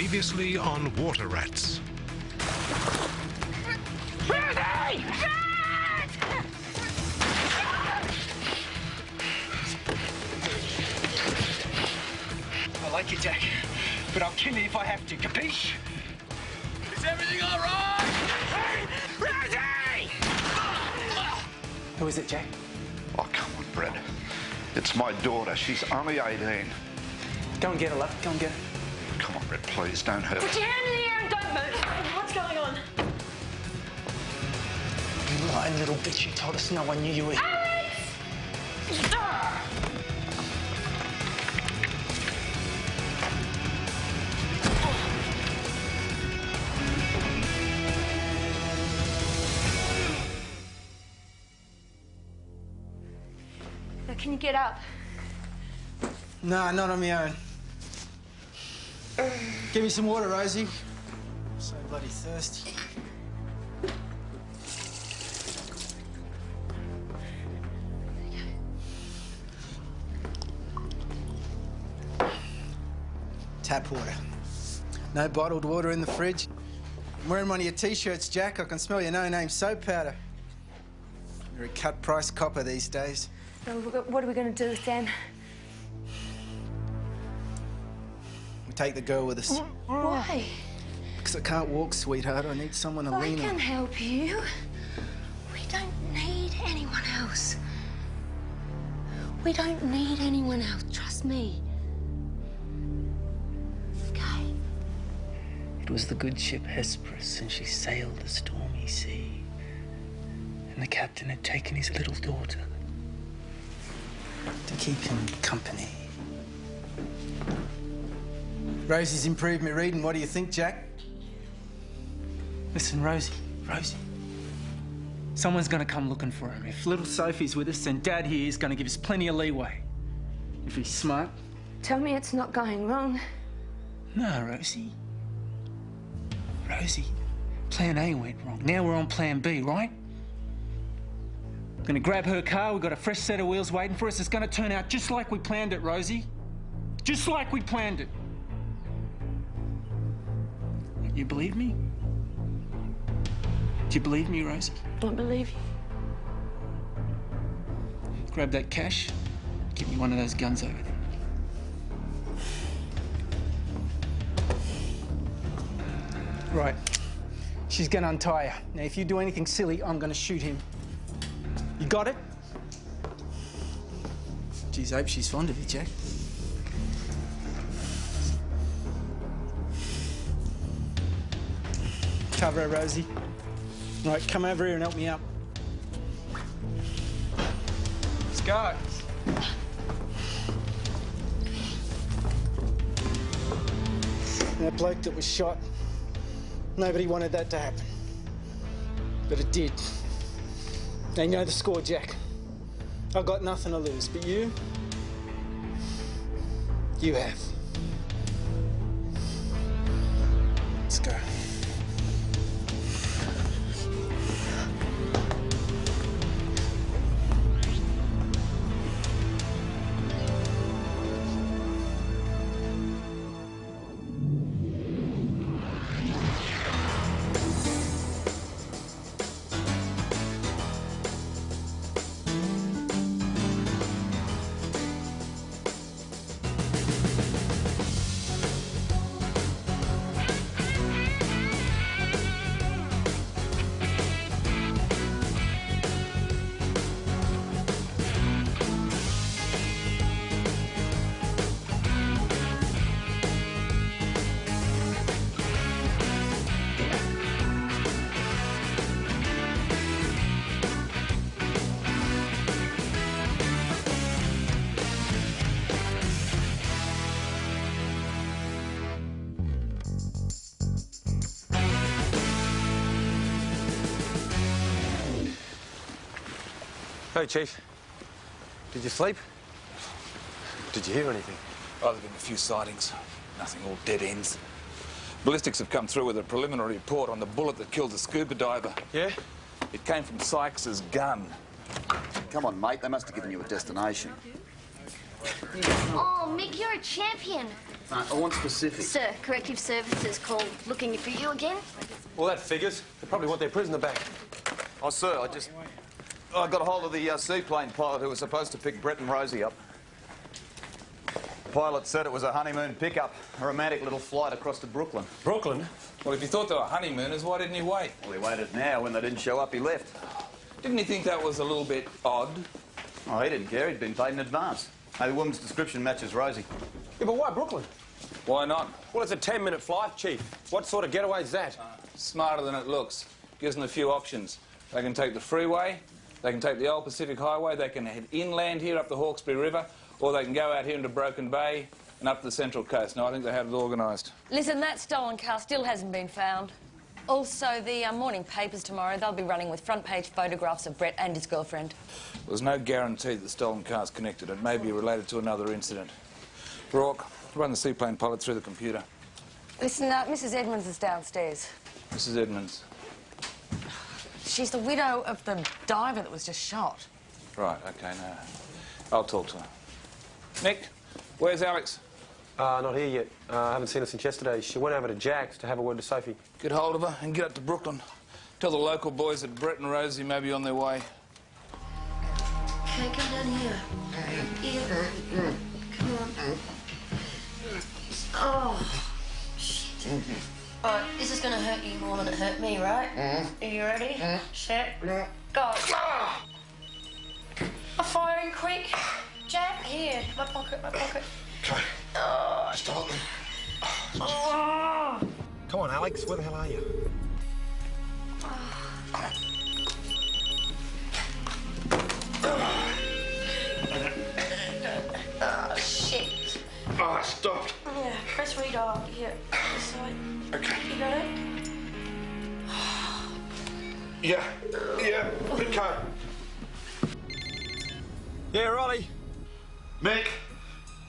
Previously on Water Rats. Rosie! I like you, Jack, but I'll kill you if I have to, capiche? Is everything all right? Hey, Rosie! Who is it, Jack? Oh, come on, Brett. It's my daughter. She's only 18. Go and get her, love. Go and get her. Come on, Brett, please, don't hurt her. Put your hand in the air and don't move. What's going on? You lying little bitch. You told us no one knew you were here. Alex! Now, can you get up? No, not on my own. Give me some water, Rosie. I'm so bloody thirsty. Tap water. No bottled water in the fridge. I'm wearing one of your T-shirts, Jack. I can smell your no-name soap powder. You're a cut-price copper these days. Well, what are we going to do then? We take the girl with us. Why? Because I can't walk, sweetheart. I need someone to I lean can on. help you. We don't need anyone else. We don't need anyone else. Trust me. Okay? It was the good ship Hesperus, and she sailed the stormy sea. And the captain had taken his little daughter to keep him company. Rosie's improved me reading. What do you think, Jack? Listen, Rosie. Someone's going to come looking for him. If little Sophie's with us, then Dad here is going to give us plenty of leeway. If he's smart. Tell me it's not going wrong. No, Rosie. Plan A went wrong. Now we're on Plan B, right? Gonna grab her car. We've got a fresh set of wheels waiting for us. It's gonna turn out just like we planned it, Rosie. Just like we planned it. You believe me? Do you believe me, Rosie? I believe you. Grab that cash. Give me one of those guns over there. Right. She's gonna untie her. Now, if you do anything silly, I'm gonna shoot him. You got it? Geez, I hope she's fond of you, Jack. Cover her, Rosie. Right, come over here and help me up. Let's go. That bloke that was shot, nobody wanted that to happen. But it did. Now you know the score, Jack. I've got nothing to lose, but you have. Let's go. Hey, Chief. Did you sleep? Did you hear anything? Oh, there've been a few sightings. Nothing, all dead ends. Ballistics have come through with a preliminary report on the bullet that killed the scuba diver. Yeah? It came from Sykes's gun. Come on, mate. They must have given you a destination. Oh, Mick, you're a champion. I want specifics. Sir, corrective services called looking for you again. Well, that figures. They probably want their prisoner back. Oh, sir, I got a hold of the seaplane pilot who was supposed to pick Brett and Rosie up. The pilot said it was a honeymoon pickup, a romantic little flight across to Brooklyn. Brooklyn? Well, if you thought they were honeymooners, why didn't you wait? Well, he waited now. When they didn't show up, he left. Didn't you think that was a little bit odd? Oh, he didn't care. He'd been paid in advance. Hey, the woman's description matches Rosie. Yeah, but why Brooklyn? Why not? Well, it's a 10-minute flight, Chief. What sort of getaway is that? Smarter than it looks. Gives them a few options. They can take the freeway, they can take the old Pacific Highway, they can head inland here up the Hawkesbury River, or they can go out here into Broken Bay and up the Central Coast. No, I think they have it organised. Listen, that stolen car still hasn't been found. Also, the morning papers tomorrow, they'll be running with front-page photographs of Brett and his girlfriend. There's no guarantee that the stolen car's connected. It may be related to another incident. Rourke, run the seaplane pilot through the computer. Listen, Mrs. Edmonds is downstairs. Mrs. Edmonds. She's the widow of the diver that was just shot. Right, OK, now I'll talk to her. Nick, where's Alex? Not here yet. I haven't seen her since yesterday. She went over to Jack's to have a word to Sophie. Get hold of her and get up to Brooklyn. Tell the local boys that Brett and Rosie may be on their way. Okay, come down here. Here. Come on. Oh, shit. Alright, this is gonna hurt you more than it hurt me, right? Are you ready? Set, go. I'm firing quick. Jack, here, my pocket. Okay. Oh. Stop them. Oh. Come on, Alex. Where the hell are you? Oh, shit. Oh, I stopped. Yeah, press redial. Here, this side. Okay. You got it? Yeah, okay. Yeah, Rolly. Mick?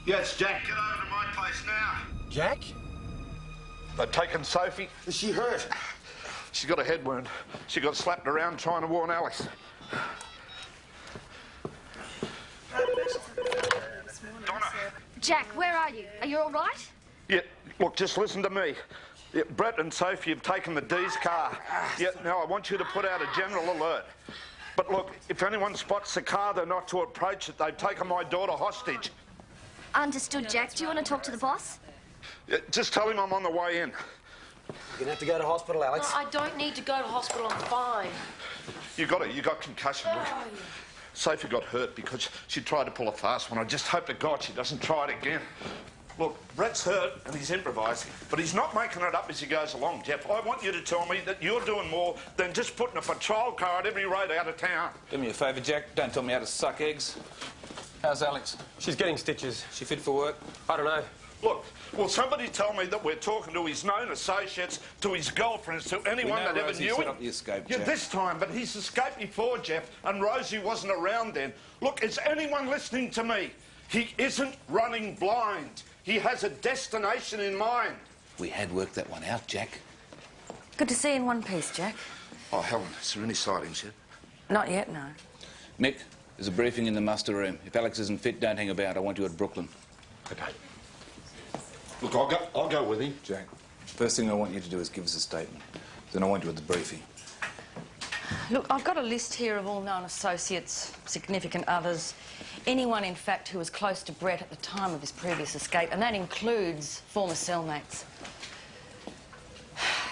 Yes, Jack. Get over to my place now. Jack? They've taken Sophie. Is she hurt? She got a head wound. She got slapped around trying to warn Alice. Donna. Jack, where are you? Are you all right? Yeah, look, just listen to me. Yeah, Brett and Sophie have taken the D's car. Yeah, now I want you to put out a general alert. But look, if anyone spots the car, they're not to approach it. They've taken my daughter hostage. Understood, Jack. Do you want to talk to the boss? Yeah, just tell him I'm on the way in. You're gonna have to go to hospital, Alex. No, I don't need to go to hospital. I'm fine. You got concussion. Look. Sophie got hurt because she tried to pull a fast one. I just hope to God she doesn't try it again. Look, Brett's hurt and he's improvising, but he's not making it up as he goes along, Jeff. I want you to tell me that you're doing more than just putting a patrol car at every road out of town. Do me a favour, Jack. Don't tell me how to suck eggs. How's Alex? She's getting stitches. She fit for work? I don't know. Look, will somebody tell me that we're talking to his known associates, to his girlfriends, to anyone that ever knew set him? up the escape, Yeah, Jack. this time, but he's escaped before, Jeff, and Rosie wasn't around then. Look, is anyone listening to me? He isn't running blind. He has a destination in mind. We had worked that one out, Jack. Good to see you in one piece, Jack. Oh, Helen, is there any sightings yet? Not yet, no. Mick, there's a briefing in the muster room. If Alex isn't fit, don't hang about. I want you at Brooklyn. Okay. Look, I'll go with him. Jack, first thing I want you to do is give us a statement. Then I want you at the briefing. Look, I've got a list here of all known associates, significant others, anyone, in fact, who was close to Brett at the time of his previous escape, and that includes former cellmates.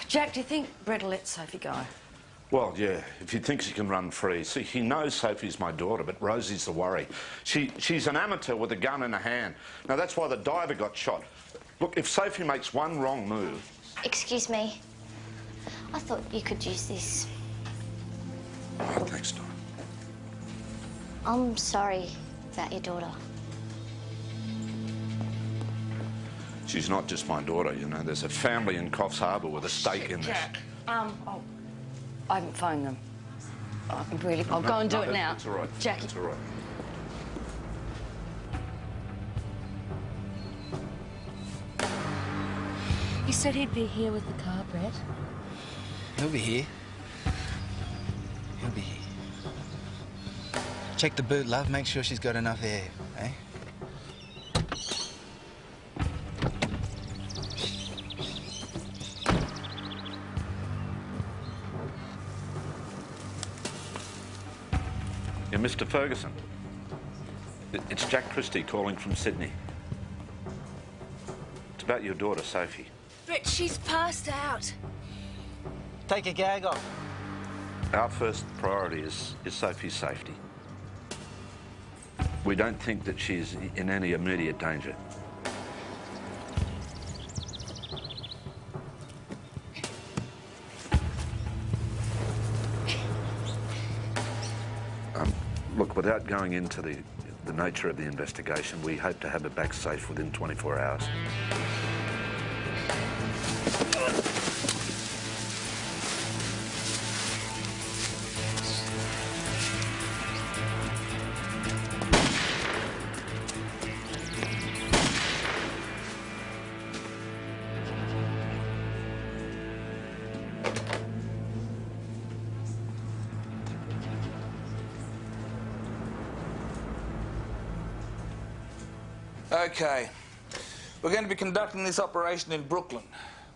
Jack, do you think Brett will let Sophie go? Well, yeah, if he thinks he can run free. See, he knows Sophie's my daughter, but Rosie's the worry. She's an amateur with a gun in her hand. Now, that's why the diver got shot. Look, if Sophie makes one wrong move... Excuse me. I thought you could use this. Oh, thanks, Donna. I'm sorry about your daughter. She's not just my daughter, you know. There's a family in Coffs Harbour with a stake in this. Jack, I haven't phoned them. I'll go and do it now. It's all right. Jackie. It's all right. You said he'd be here with the car, Brett. He'll be here. He'll be here. Check the boot, love. Make sure she's got enough air, eh? Yeah, Mr. Ferguson. It's Jack Christie calling from Sydney. It's about your daughter, Sophie. Brett, she's passed out. Take a gag off. Our first priority is Sophie's safety. We don't think that she's in any immediate danger. Look, without going into the nature of the investigation, we hope to have her back safe within 24 hours. Okay. We're going to be conducting this operation in Brooklyn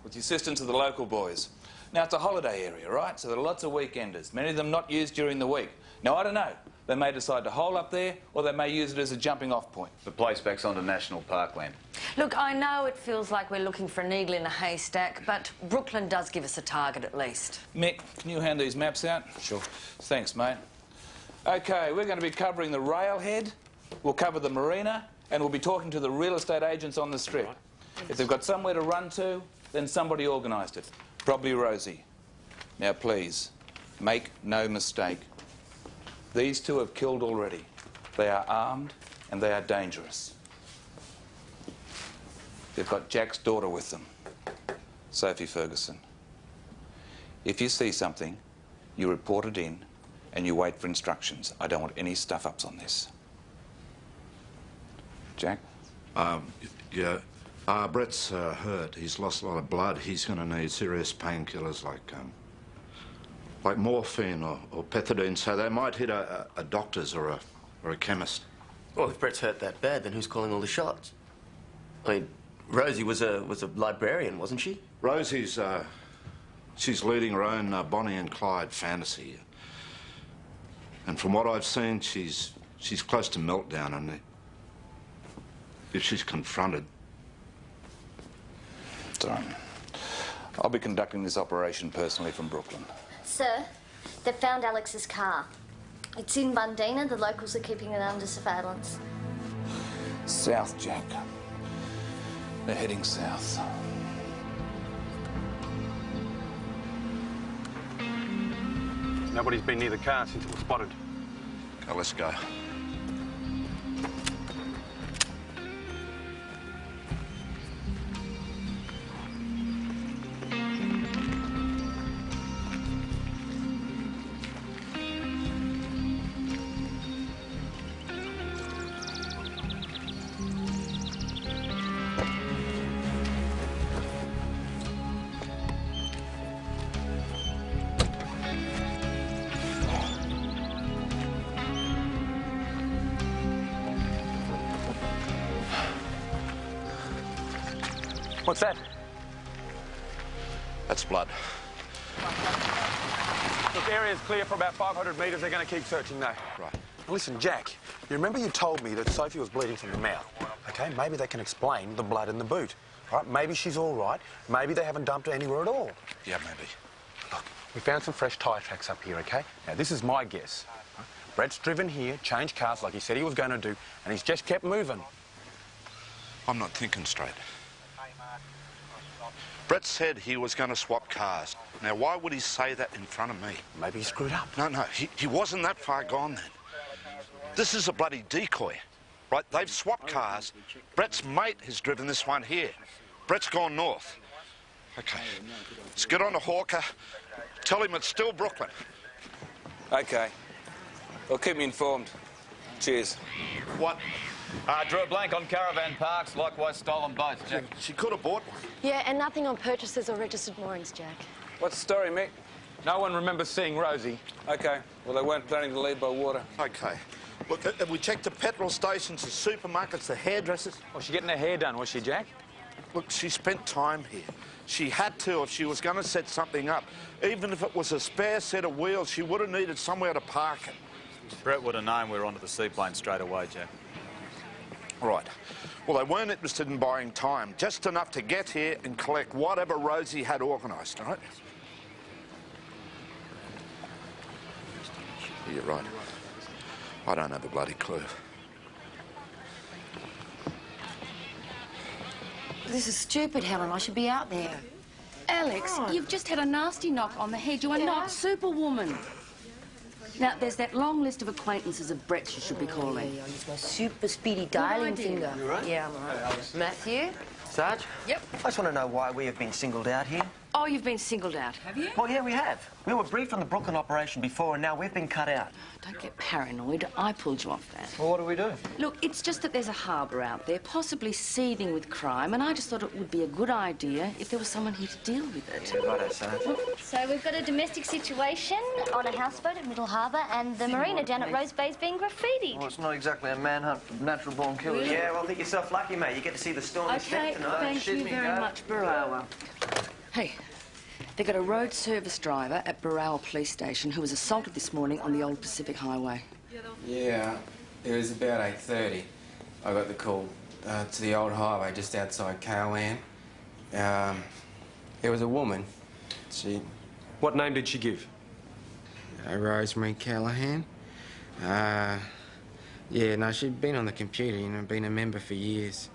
with the assistance of the local boys. Now, it's a holiday area, right? So there are lots of weekenders, many of them not used during the week. Now, I don't know. They may decide to hole up there, or they may use it as a jumping-off point. The place backs onto national parkland. Look, I know it feels like we're looking for a needle in a haystack, but Brooklyn does give us a target at least. Mick, can you hand these maps out? Sure. Thanks, mate. OK, we're going to be covering the railhead, we'll cover the marina, and we'll be talking to the real estate agents on the strip. If they've got somewhere to run to, then somebody organised it. Probably Rosie. Now, please, make no mistake. These two have killed already. They are armed and they are dangerous. They've got Jack's daughter with them, Sophie Ferguson. If you see something, you report it in and you wait for instructions. I don't want any stuff-ups on this. Jack? Yeah. Brett's hurt. He's lost a lot of blood. He's going to need serious painkillers like morphine or pethidine, so they might hit a doctor's or a chemist. Well, if Brett's hurt that bad, then who's calling all the shots? I mean, Rosie was a librarian, wasn't she? Rosie's, she's leading her own Bonnie and Clyde fantasy. And from what I've seen, she's close to meltdown, and if she's confronted... Sorry. I'll be conducting this operation personally from Brooklyn. Sir, they found Alex's car. It's in Bundina. The locals are keeping it under surveillance. South, Jack. They're heading south. Nobody's been near the car since it was spotted. Okay, let's go. What's that? That's blood. Look, the area's clear for about 500 metres. They're going to keep searching now. Right. Now listen, Jack, you remember you told me that Sophie was bleeding from the mouth, OK? Maybe they can explain the blood in the boot, right? Maybe she's all right. Maybe they haven't dumped her anywhere at all. Yeah, maybe. Look, we found some fresh tyre tracks up here, OK? Now, this is my guess. Brett's driven here, changed cars like he said he was going to do, and he's just kept moving. I'm not thinking straight. Brett said he was going to swap cars. Now, why would he say that in front of me? Maybe he screwed up. No, he wasn't that far gone then. This is a bloody decoy, right? They've swapped cars. Brett's mate has driven this one here. Brett's gone north. OK, let's get on to Hawker. Tell him it's still Brooklyn. OK. Well, keep me informed. Cheers. What? Drew a blank on caravan parks, likewise stolen boats, Jack. She could have bought one. Yeah, and nothing on purchases or registered moorings, Jack. What's the story, Mick? No one remembers seeing Rosie. OK. Well, they weren't planning to lead by water. OK. Look, have we checked the petrol stations, the supermarkets, the hairdressers? Was she getting her hair done, was she, Jack? Look, she spent time here. She had to if she was going to set something up. Even if it was a spare set of wheels, she would have needed somewhere to park it. Brett would have known we were onto the seaplane straight away, Jack. Right. Well, they weren't interested in buying time, just enough to get here and collect whatever Rosie had organised, right? You're right. I don't have a bloody clue. This is stupid, Helen. I should be out there. Alex, you've just had a nasty knock on the head. You are not Superwoman. Now, there's that long list of acquaintances of Brett's you should be calling. I use my super speedy dialing finger. You right? Yeah, I'm all right. Matthew? Sarge? Yep. I just want to know why we have been singled out here. Oh, you've been singled out, have you? Well, yeah, we have. We were briefed on the Brooklyn operation before, and now we've been cut out. Don't get paranoid. I pulled you off that. Well, what do we do? Look, it's just that there's a harbour out there, possibly seething with crime, and I just thought it would be a good idea if there was someone here to deal with it. Yeah, righto, Sarge. So we've got a domestic situation on a houseboat at Middle Harbour, and the marina down at Rose Bay's being graffitied. Well, it's not exactly a manhunt for natural-born killers. Really? Yeah, well, think yourself lucky, mate. You get to see the stormy step tonight. Thank you very much, Barawa. Hey, they got a road service driver at Barawa Police Station who was assaulted this morning on the old Pacific Highway. Yeah, it was about 8:30. I got the call to the old highway just outside Caroline. There was a woman. She... What name did she give? Rosemary Callahan. Yeah, no, she'd been on the computer, you know, been a member for years.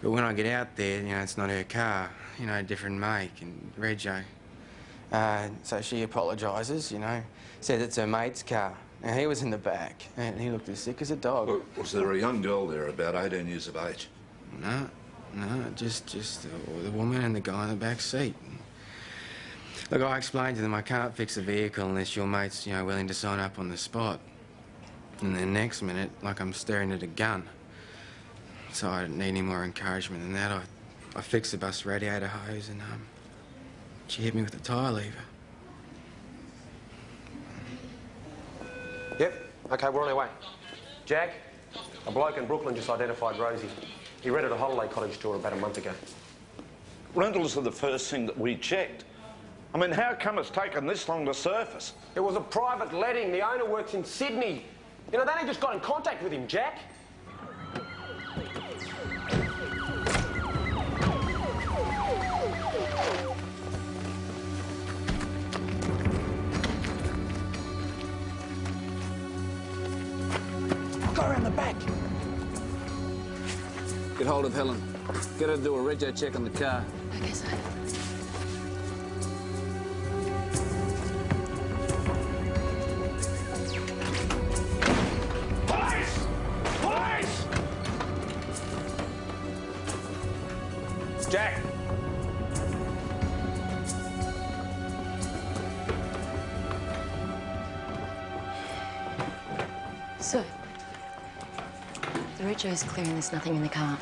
But when I get out there, you know, it's not her car, you know, different make and rego. So she apologises, you know, says it's her mate's car. Now, he was in the back, and he looked as sick as a dog. Well, was there a young girl there about 18 years of age? No, just the woman and the guy in the back seat. Look, I explained to them I can't fix the vehicle unless your mate's, you know, willing to sign up on the spot. And then next minute, like I'm staring at a gun. So I didn't need any more encouragement than that. I fixed the bus radiator hose and she hit me with a tyre lever. Yep. OK, we're on our way. Jack, a bloke in Brooklyn just identified Rosie. He rented a holiday cottage to her about a month ago. Rentals are the first thing that we checked. I mean, how come it's taken this long to surface? It was a private letting. The owner works in Sydney. You know, they only just got in contact with him, Jack. Go around the back. Get hold of Helen. Get her to do a rego check on the car. Okay, sir. Jack! So, the rego is clear and there's nothing in the car.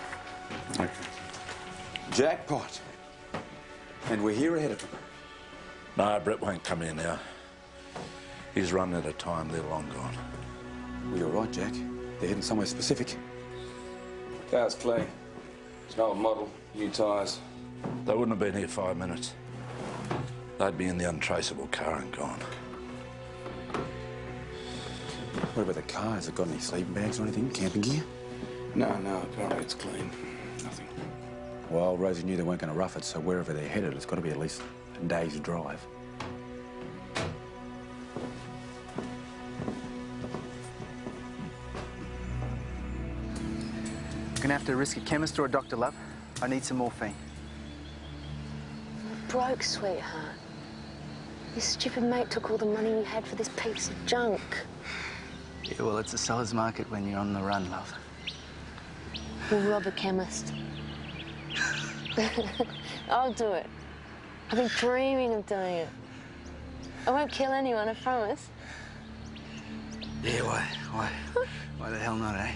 Okay. Jackpot. And we're here ahead of him. No, Brett won't come here now. He's run out of time. They're long gone. Well, you're right, Jack. They're heading somewhere specific. Car's clean. It's an old model, new tyres. They wouldn't have been here 5 minutes. They'd be in the untraceable car and gone. What about the car? Has it got any sleeping bags or anything? Camping gear? No, apparently it's clean. Nothing. Well, Rosie knew they weren't going to rough it, so wherever they're headed, it's got to be at least a day's drive. We're gonna have to risk a chemist or a doctor, love. I need some morphine. We're broke, sweetheart. Your stupid mate took all the money you had for this piece of junk. Yeah, well, it's a seller's market when you're on the run, love. We'll rob a chemist. I'll do it. I've been dreaming of doing it. I won't kill anyone, I promise. Yeah, why? Why the hell not, eh?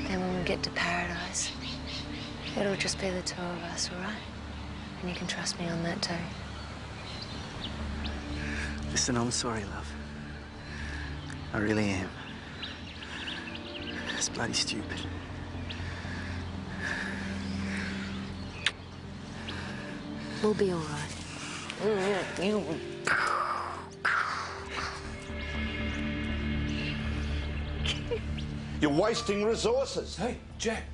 Then when we get to paradise, it'll just be the two of us, all right? And you can trust me on that too. Listen, I'm sorry, love. I really am. It's bloody stupid. We'll be all right. You You're wasting resources. Hey, Jack,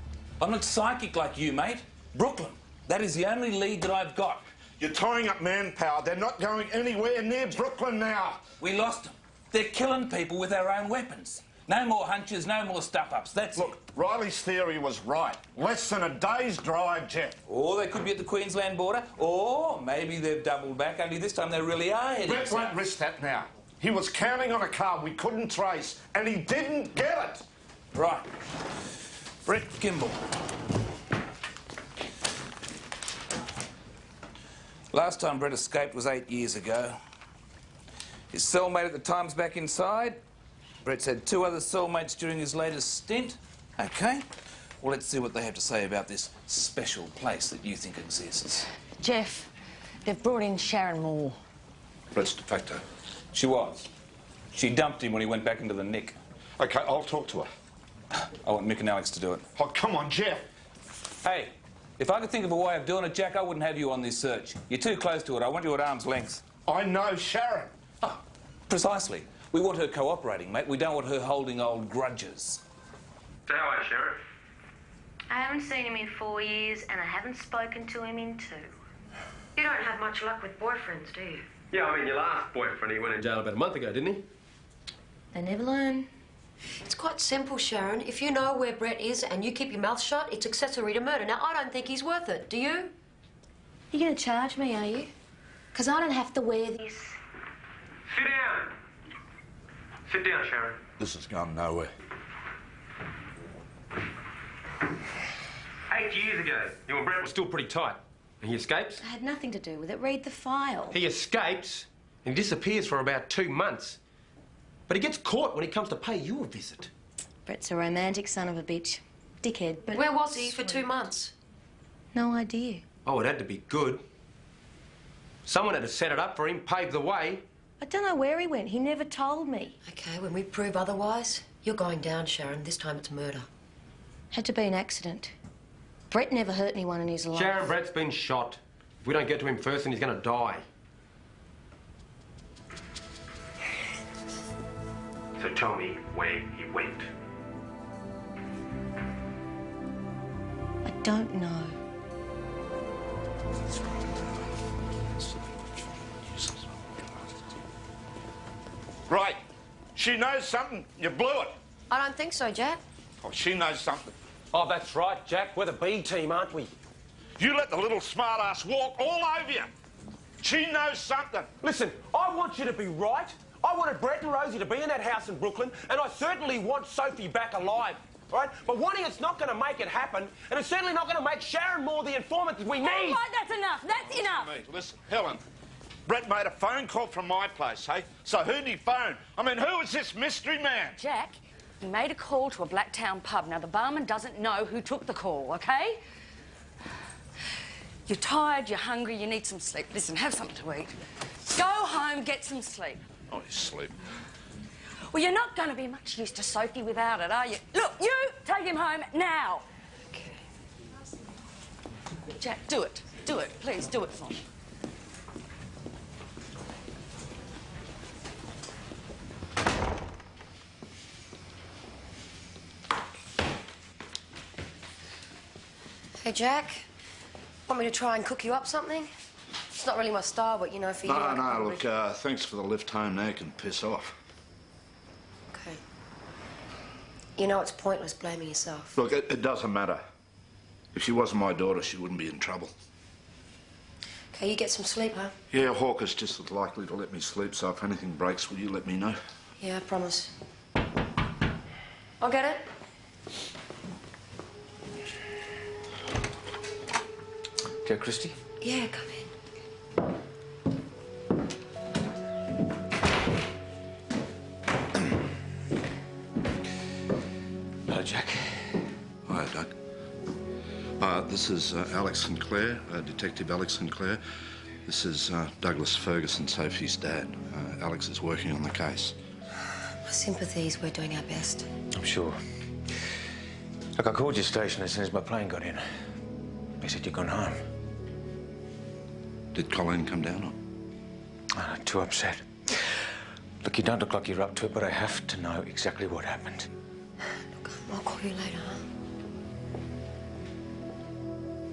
I'm not psychic like you, mate. Brooklyn, that is the only lead that I've got. You're tying up manpower. They're not going anywhere near Brooklyn now. We lost them. They're killing people with their own weapons. No more hunches, no more stuff-ups. That's Look, Riley's theory was right. Less than a day's drive, Jeff. Or they could be at the Queensland border, or maybe they've doubled back, only this time they really are heading Brett won't risk that now. He was counting on a car we couldn't trace, and he didn't get it. Right. Brett Kimball. Last time Brett escaped was 8 years ago. His cellmate at the time's back inside. Brett's had 2 other cellmates during his latest stint. OK. Well, let's see what they have to say about this special place that you think exists. Jeff, they've brought in Sharon Moore. Brett's de facto. She was. She dumped him when he went back into the nick. OK, I'll talk to her. I want Mick and Alex to do it. Oh, come on, Jeff. Hey, if I could think of a way of doing it, Jack, I wouldn't have you on this search. You're too close to it. I want you at arm's length. I know Sharon. Oh, precisely. We want her cooperating, mate. We don't want her holding old grudges. So how are you, Sheriff? I haven't seen him in 4 years, and I haven't spoken to him in 2. You don't have much luck with boyfriends, do you? Yeah, I mean, your last boyfriend, he went in jail about a month ago, didn't he? They never learn. It's quite simple, Sharon. If you know where Brett is and you keep your mouth shut, it's accessory to murder. Now, I don't think he's worth it. Do you? You're going to charge me, are you? Because I don't have to wear this. Sit down. Sit down, Sharon. This has gone nowhere. 8 years ago, you and Brett were still pretty tight. And he escapes? I had nothing to do with it. Read the file. He escapes and disappears for about 2 months. But he gets caught when he comes to pay you a visit. Brett's a romantic son of a bitch. Dickhead, but... Where was he for 2 months? No idea. Oh, it had to be good. Someone had to set it up for him, pave the way. I don't know where he went. He never told me. OK, when we prove otherwise, you're going down, Sharon. This time it's murder. Had to be an accident. Brett never hurt anyone in his life. Sharon, Brett's been shot. If we don't get to him first, then he's going to die. So tell me where he went. I don't know. Right. She knows something. You blew it. I don't think so, Jack. Oh, she knows something. Oh, that's right, Jack. We're the B team, aren't we? You let the little smartass walk all over you. She knows something. Listen, I want you to be right. I wanted Brett and Rosie to be in that house in Brooklyn, and I certainly want Sophie back alive, right? But wanting it's not going to make it happen, and it's certainly not going to make Sharon Moore the informant that we need. All right, that's enough. That's enough. Listen, Helen. Brett made a phone call from my place, hey? So who'd he phone? I mean, who is this mystery man? Jack, he made a call to a Blacktown pub. Now, the barman doesn't know who took the call, OK? You're tired, you're hungry, you need some sleep. Listen, have something to eat. Go home, get some sleep. Oh, he's sleep. Well, you're not going to be much use to Sophie without it, are you? Look, you take him home now. OK. Jack, do it. Do it. Please, do it for me. Hey, Jack. Want me to try and cook you up something? It's not really my style, but, you know, for you... No, look, thanks for the lift home now. You can piss off. OK. You know it's pointless blaming yourself. Look, it doesn't matter. If she wasn't my daughter, she wouldn't be in trouble. OK, you get some sleep, huh? Yeah, Hawker's just as likely to let me sleep, so if anything breaks, will you let me know? Yeah, I promise. I'll get it. Joe Christie? Yeah, come in. Hello, Jack. Hi, Doug. This is Alex Sinclair, Detective Alex Sinclair. This is Douglas Ferguson, Sophie's dad. Alex is working on the case. My sympathies, we're doing our best. I'm sure. Look, I called your station as soon as my plane got in. They said you'd gone home. Did Colleen come down? Oh, too upset. Look, you don't look like you're up to it, but I have to know exactly what happened. Look, I'll call you later, huh?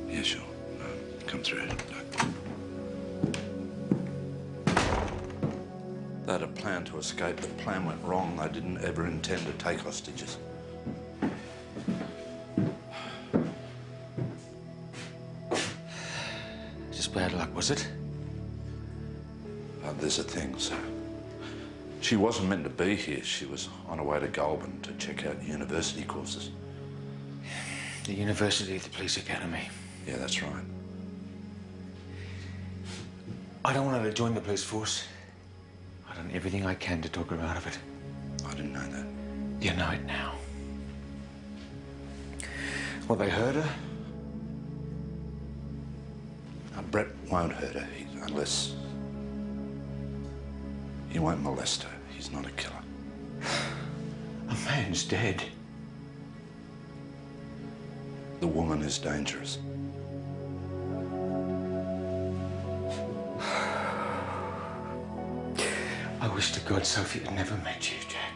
Yeah, sure. Come through. They had a plan to escape. The plan went wrong. They didn't ever intend to take hostages. Just bad luck, was it? There's a thing, sir. She wasn't meant to be here. She was on her way to Goulburn to check out university courses. The University of the Police Academy. Yeah, that's right. I don't want her to join the police force. I've done everything I can to talk her out of it. I didn't know that. You know it now. Well, they hurt her? Brett won't hurt her unless... He won't molest her. He's not a killer. A man's dead. The woman is dangerous. I wish to God Sophie had never met you, Jack.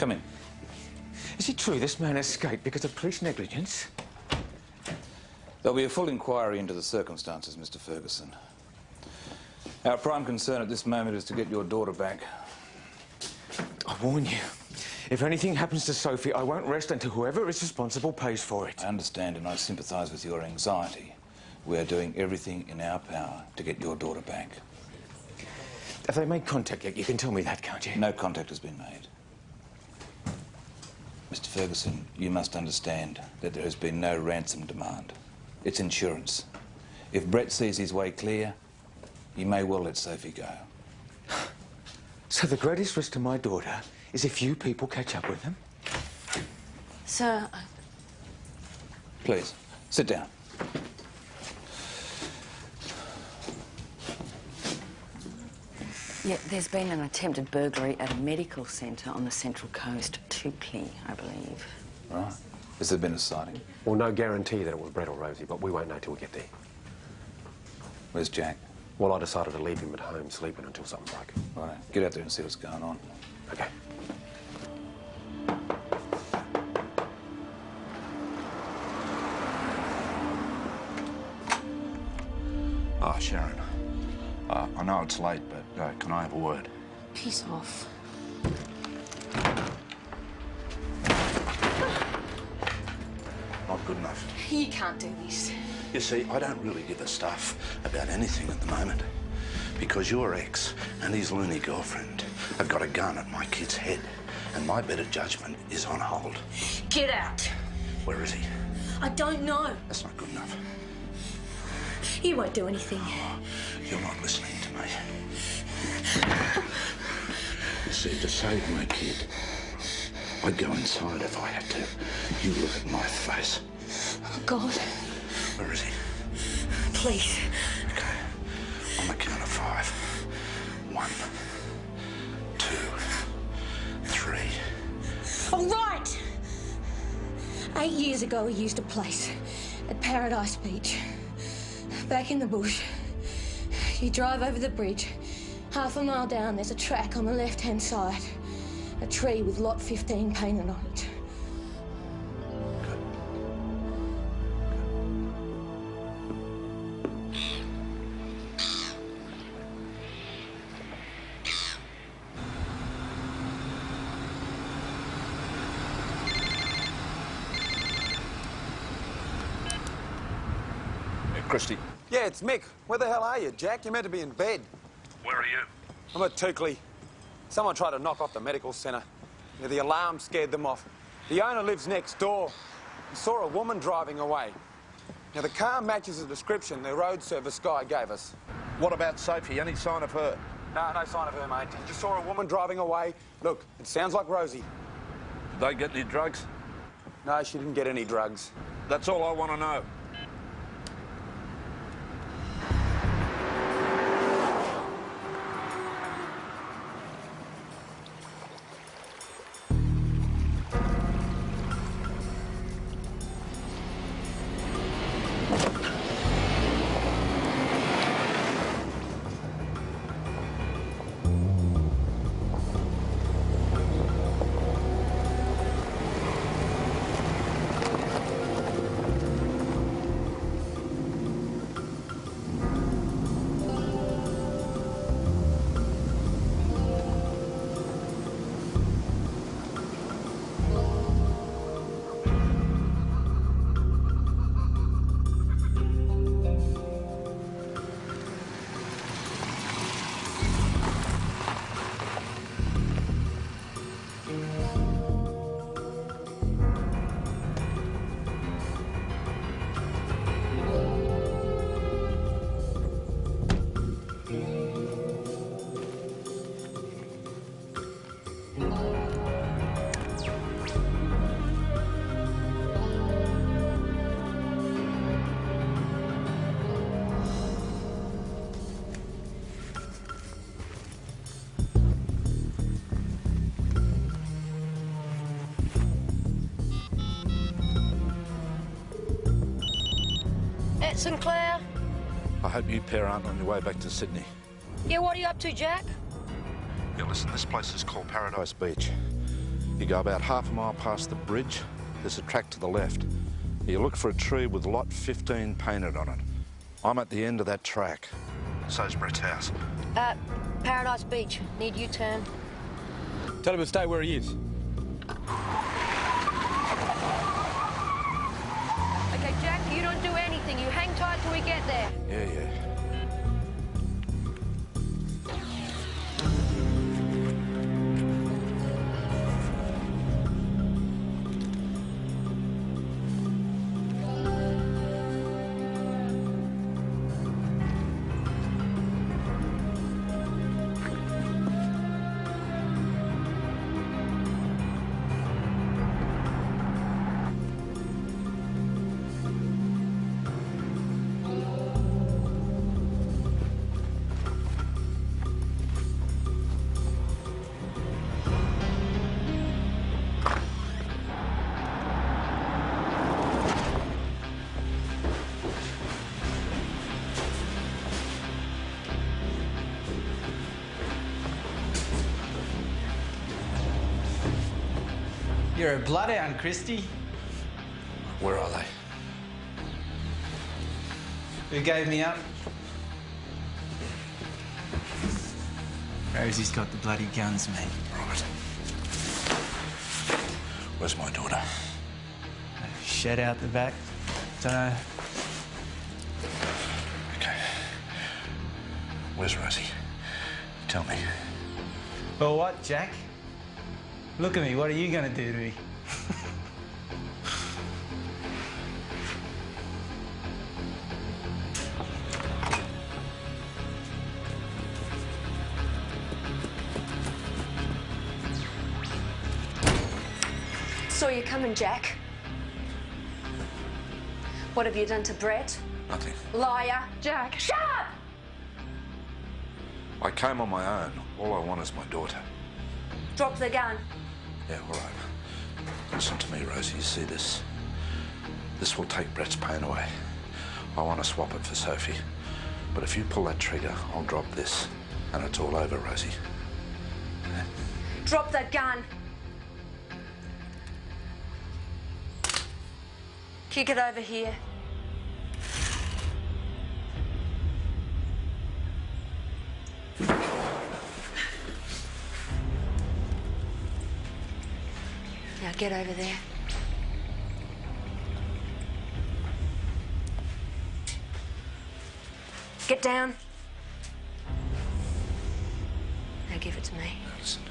Come in. Is it true this man escaped because of police negligence? There'll be a full inquiry into the circumstances, Mr. Ferguson. Our prime concern at this moment is to get your daughter back. I warn you, if anything happens to Sophie, I won't rest until whoever is responsible pays for it. I understand and I sympathise with your anxiety. We are doing everything in our power to get your daughter back. Have they made contact yet? You can tell me that, can't you? No contact has been made. Mr. Ferguson, you must understand that there has been no ransom demand. It's insurance. If Brett sees his way clear, he may well let Sophie go. So the greatest risk to my daughter is if you people catch up with them? Sir, Please, sit down. yeah, there's been an attempted burglary at a medical centre on the Central Coast, Tukli, I believe. Right. Has there been a sighting? Well, no guarantee that it was Brett or Rosie, but we won't know till we get there. Where's Jack? Well, I decided to leave him at home sleeping until something broke. All right, get out there and see what's going on. Okay. Ah, Sharon. I know it's late, but can I have a word? Piss off. Not good enough. You can't do this. You see, I don't really give a stuff about anything at the moment. Because your ex and his loony girlfriend have got a gun at my kid's head. And my better judgment is on hold. Get out. Where is he? I don't know. That's not good enough. You won't do anything. You're not listening to me. You see, to save my kid, I'd go inside if I had to. You look at my face. Oh, God. Where is he? Please. Okay. On the count of 5. 1, 2, 3. All right. 8 years ago, we used a place at Paradise Beach. Back in the bush. You drive over the bridge. Half a mile down, there's a track on the left-hand side. A tree with lot 15 painted on it. Christy. Yeah, it's Mick. Where the hell are you, Jack? You're meant to be in bed. Where are you? I'm at Tukli. Someone tried to knock off the medical centre. Yeah, the alarm scared them off. The owner lives next door. He saw a woman driving away. Now, the car matches the description the road service guy gave us. What about Sophie? Any sign of her? No, no sign of her, mate. Just saw a woman driving away. Look, it sounds like Rosie. Did they get any drugs? No, she didn't get any drugs. That's all I want to know. At St Clair? I hope you pair aren't on your way back to Sydney. Yeah, what are you up to, Jack? Yeah, listen, this place is called Paradise Beach. You go about half a mile past the bridge, there's a track to the left. You look for a tree with lot 15 painted on it. I'm at the end of that track. So's Brett's house. Paradise Beach. Need U-turn. Tell him to stay where he is. Okay, Jack, you don't do anything. You hang tight till we get there. Yeah. You're a bloodhound, Christy. Where are they? Who gave me up? Rosie's got the bloody guns, mate. Right. Where's my daughter? Shed out the back. Dunno. Okay. Where's Rosie? Tell me. Well, what, Jack? Look at me. What are you going to do to me? Saw you coming, Jack. What have you done to Brett? Nothing. Liar. Jack. Shut up! I came on my own. All I want is my daughter. Drop the gun. Yeah, all right. Listen to me, Rosie. You see this? This will take Brett's pain away. I want to swap it for Sophie. But if you pull that trigger, I'll drop this. And it's all over, Rosie. Yeah? Drop the gun. Kick it over here. Now get over there. Get down. Now give it to me. Listen,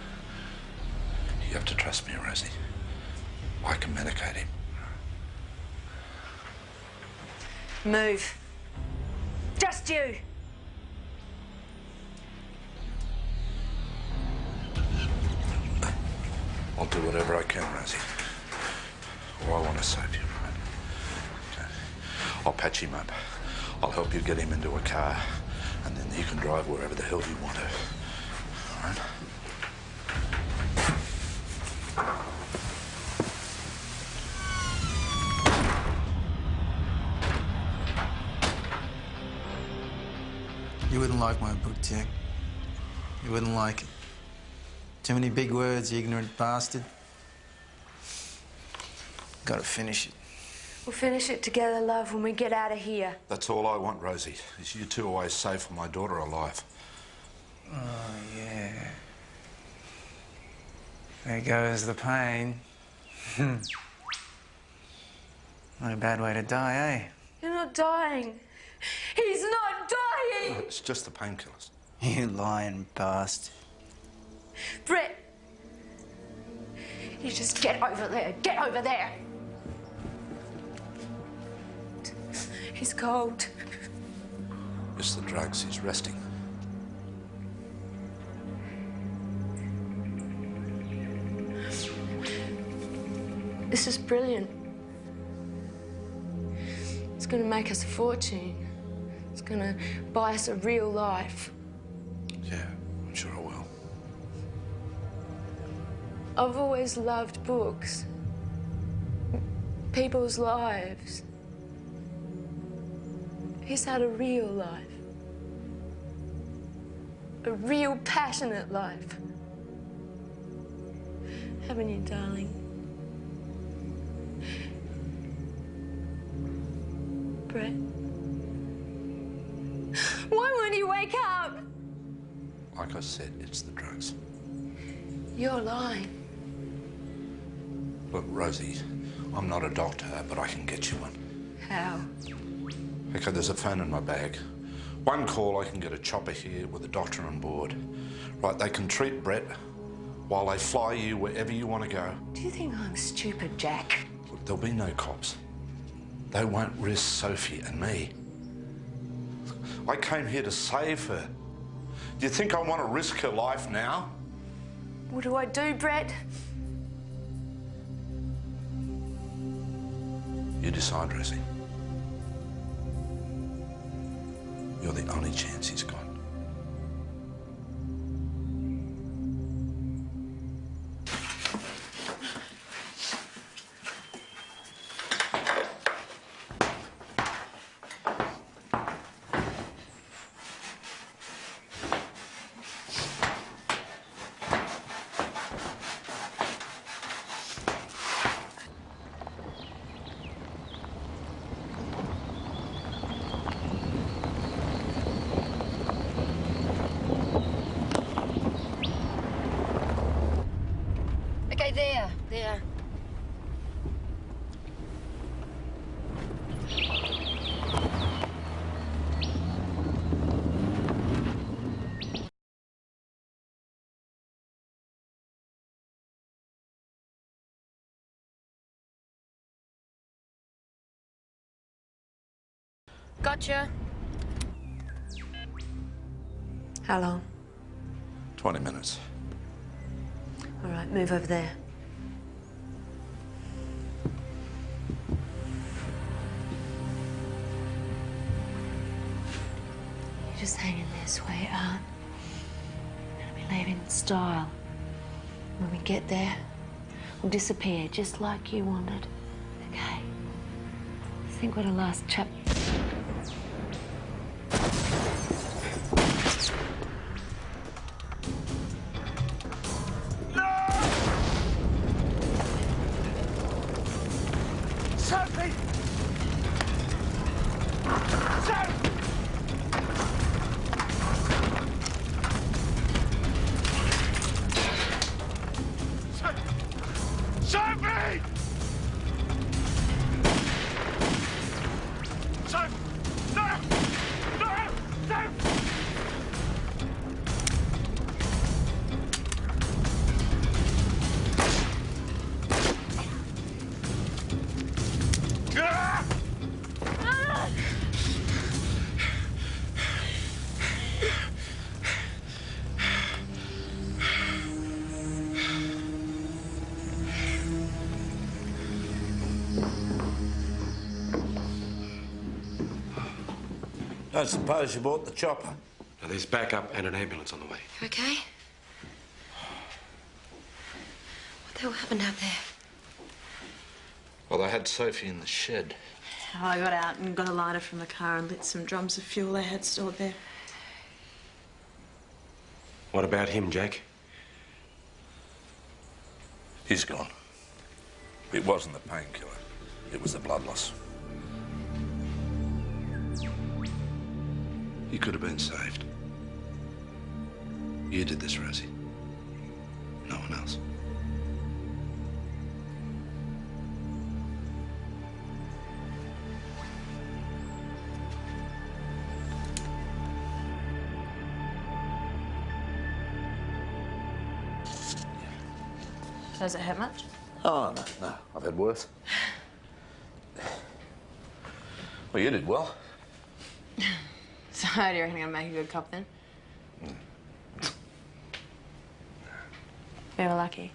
you have to trust me, Rosie. I can medicate him. Move. Just you. I'll do whatever I can, Rosie. All I want is Sophie, right? Okay. I'll patch him up. I'll help you get him into a car, and then you can drive wherever the hell you want to. All right? You wouldn't like my book, Jack. You wouldn't like it. Too many big words, you ignorant bastard. Gotta finish it. We'll finish it together, love, when we get out of here. That's all I want, Rosie, is you two always safe and my daughter alive. Oh, yeah. There goes the pain. Not a bad way to die, eh? You're not dying. He's not dying! It's just the painkillers. You lying bastard. Brett! You just get over there. Get over there! He's cold. It's the drugs. He's resting. This is brilliant. It's gonna make us a fortune. It's gonna buy us a real life. Yeah, I'm sure I will. I've always loved books. People's lives. He's had a real life. A real passionate life. Haven't you, darling? Brett? Why won't he wake up? Like I said, it's the drugs. You're lying. Look, Rosie, I'm not a doctor, but I can get you one. How? Okay, there's a phone in my bag. One call, I can get a chopper here with a doctor on board. Right, they can treat Brett while they fly you wherever you want to go. Do you think I'm stupid, Jack? Look, there'll be no cops. They won't risk Sophie and me. I came here to save her. Do you think I want to risk her life now? What do I do, Brett? You decide, Rosie. You're the only chance he's got. Okay, there. Gotcha. How long? 20 minutes. All right, move over there. You just hang in there, sweetheart. We're gonna be leaving in style. When we get there, we'll disappear just like you wanted. Okay? Think what a last chap. Sophie! Sophie! I suppose you bought the chopper. Now, there's backup and an ambulance on the way. You okay? What the hell happened out there? Well, they had Sophie in the shed. Oh, I got out and got a lighter from the car and lit some drums of fuel they had stored there. What about him, Jack? He's gone. It wasn't the painkiller. It was the blood loss. He could have been saved. You did this, Rosie. No one else. Does it hurt much? Oh, no. I've had worse. Well, you did well. So, do you reckon I'm gonna make a good cop then? We were lucky.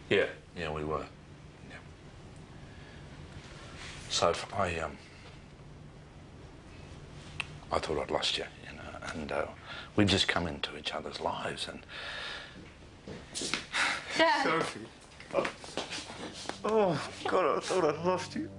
Yeah, we were. Yeah. So I thought I'd lost you, and we'd just come into each other's lives, and... Dad! Sophie. Oh, God, I thought I'd lost you.